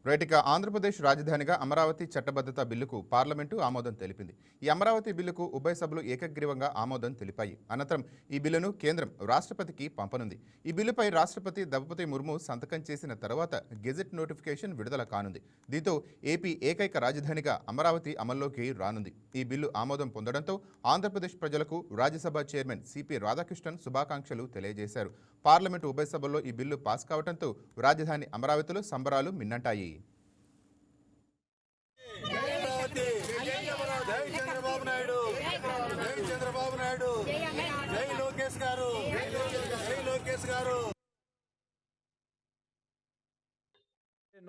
Right Andhra Pradesh రాజధానిగా అమరావతి చట్టబద్ధత బిల్లుకు పార్లమెంటు ఆమోదం తెలిపింది. ఈ అమరావతి బిల్లుకు ఉభయ సభలు ఏకగ్రీవంగా ఆమోదం తెలిపాయి. అనంతరం ఈ బిల్లును కేంద్రం రాష్ట్రపతికి పంపనుంది. ఈ బిల్లుపై రాష్ట్రపతి ద్రౌపది ముర్ము సంతకం చేసిన తర్వాత గెజెట్ నోటిఫికేషన్ విడుదల కానుంది. దీంతో ఏపీ ఏకైక రాజధానిగా అమరావతి అమల్లోకి రానుంది. ఈ బిల్లు ఆమోదం పొందడంతో ఆంధ్రప్రదేశ్ ప్రజలకు రాజ్యసభ చైర్మన్ సిపి రాధాకృష్ణన్ శుభాకాంక్షలు తెలియజేశారు. పార్లమెంటు ఉభయ సభల్లో ఈ బిల్లు పాస్ కావడంతో రాజధాని అమరావతిలో సంబరాలు మిన్నంటాయి.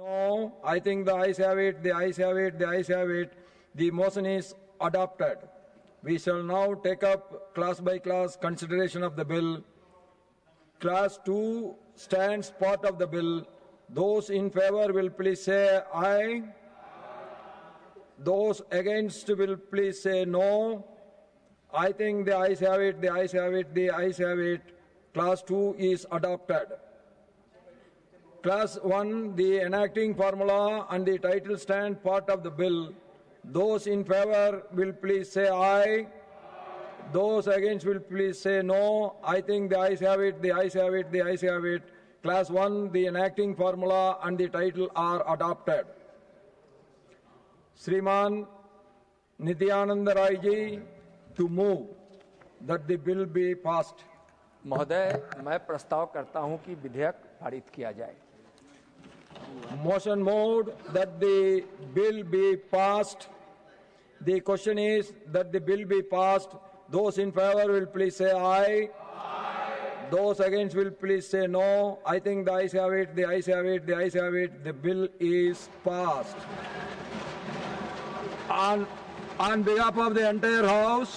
No, I think the ayes have it, the ayes have it, the ayes have it. The motion is adopted. We shall now take up class by class consideration of the bill. Class 2 stands part of the bill. Those in favor will please say aye. Those against will please say no. I think the ayes have it, the ayes have it, the ayes have it. Class 2 is adopted. Class 1, the enacting formula and the title stand part of the bill. Those in favor will please say aye. Those against will please say no. I think the ayes have it, the ayes have it, the ayes have it. Class 1, the enacting formula and the title are adopted. Shriman Nityananda Rai ji to move that the bill be passed. महोदय, मैं प्रस्ताव करता हूं कि विधेयक पारित किया जाए. Motion moved that the bill be passed. The question is that the bill be passed. Those in favor will please say aye. Those against will please say no. I think the ayes have it, the ayes have it, the ayes have it. The bill is passed. On behalf of the entire House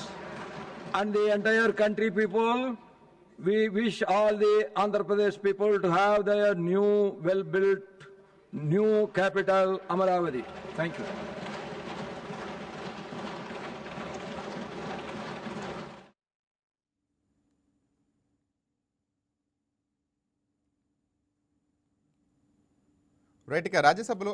and the entire country people, we wish all the Andhra Pradesh people to have their new, well-built, new capital, Amaravati. Thank you. Right రాజ్యసభలో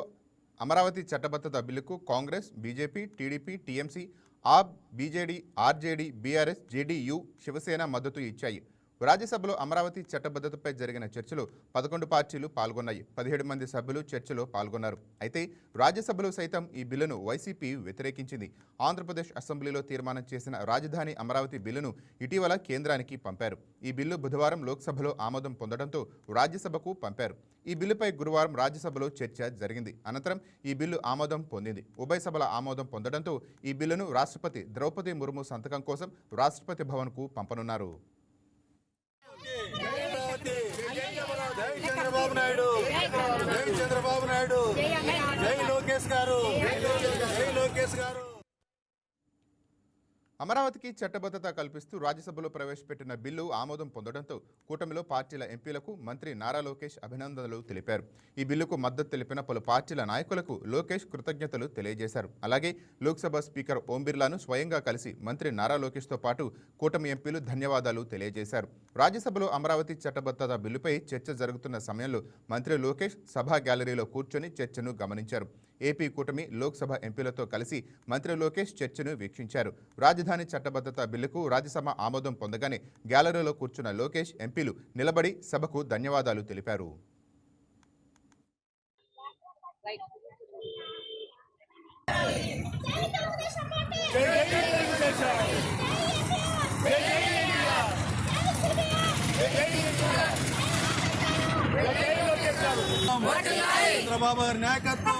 అమరావతి చట్టబద్ధత బిల్లుకు Congress, BJP, TDP, TMC, AAP, BJD, RJD, BRS, JDU, Shiv Sena మద్దతు ఇచ్చాయి. రాజ్యసభలో అమరావతి చట్టబద్ధతపై జరిగిన చర్చలో 11 పార్టీలు పాల్గొన్నాయి. 17 మంది సభ్యులు చర్చలో పాల్గొన్నారు. అయితే రాజ్యసభలో సైతం ఈ బిల్లును వైసీపీ వ్యతిరేకించింది. ఆంధ్రప్రదేశ్ అసెంబ్లీలో తీర్మానం చేసిన రాజధాని అమరావతి బిల్లును ఇటీవల కేంద్రానికి పంపారు. ఈ బిల్లు బుధవారం లోక్సభలో ఆమోదం పొందడంతో రాజ్యసభకు పంపారు. ఈ బిల్లుపై గురువారం రాజ్యసభలో చర్చ జరిగింది. అనంతరం ఈ బిల్లు ఆమోదం పొందింది. ఉభయ సభల ఆమోదం పొందడంతో ఈ బిల్లును రాష్ట్రపతి ద్రౌపది ముర్ము సంతకం కోసం రాష్ట్రపతి భవన్కు పంపనున్నారు. చంద్రబాబు నాయుడు, జై చంద్రబాబు నాయుడు, జై లోకేష్ గారు, జై లోకేష్ గారు. అమరావతికి చట్టబద్ధత కల్పిస్తూ రాజ్యసభలో ప్రవేశపెట్టిన బిల్లు ఆమోదం పొందడంతో కూటమిలో పార్టీల ఎంపీలకు మంత్రి నారా లోకేష్ అభినందనలు తెలిపారు. ఈ బిల్లుకు మద్దతు తెలిపిన పలు పార్టీల నాయకులకు లోకేష్ కృతజ్ఞతలు తెలియజేశారు. అలాగే లోక్సభ స్పీకర్ ఓం బిర్లాను స్వయంగా కలిసి మంత్రి నారా లోకేష్తో పాటు కూటమి ఎంపీలు ధన్యవాదాలు తెలియజేశారు. రాజ్యసభలో అమరావతి చట్టబద్ధత బిల్లుపై చర్చ జరుగుతున్న సమయంలో మంత్రి లోకేష్ సభా గ్యాలరీలో కూర్చొని చర్చను గమనించారు. ఏపీ కూటమి లోక్సభ ఎంపీలతో కలిసి మంత్రి లోకేష్ చర్చను వీక్షించారు. రాజధాని చట్టబద్ధత బిల్లుకు రాజ్యసభ ఆమోదం పొందగానే గ్యాలరీలో కూర్చున్న లోకేష్ ఎంపీలు నిలబడి సభకు ధన్యవాదాలు తెలిపారు. చంద్రబాబు గారి నాయకత్వం.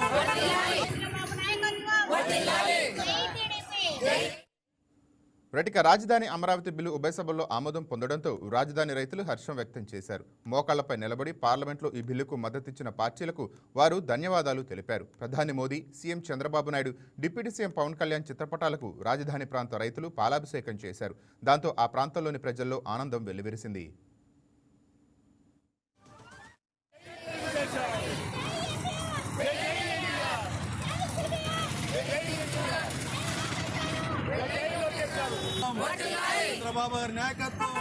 రైట్ రాజధాని అమరావతి బిల్లు ఉభయ సభల్లో ఆమోదం పొందడంతో రాజధాని రైతులు హర్షం వ్యక్తం చేశారు. మోకాళ్లపై నిలబడి పార్లమెంట్లో ఈ బిల్లుకు మద్దతిచ్చిన పార్టీలకు వారు ధన్యవాదాలు తెలిపారు. ప్రధాని Modi, CM Chandrababu Naidu, deputy CM Pawan Kalyan చిత్రపటాలకు రాజధాని ప్రాంత రైతులు పాలాభిషేకం చేశారు. దాంతో ఆ ప్రాంతంలోని ప్రజల్లో ఆనందం వెల్లివిరిసింది. చంద్రబాబు గారి నాయకత్వం.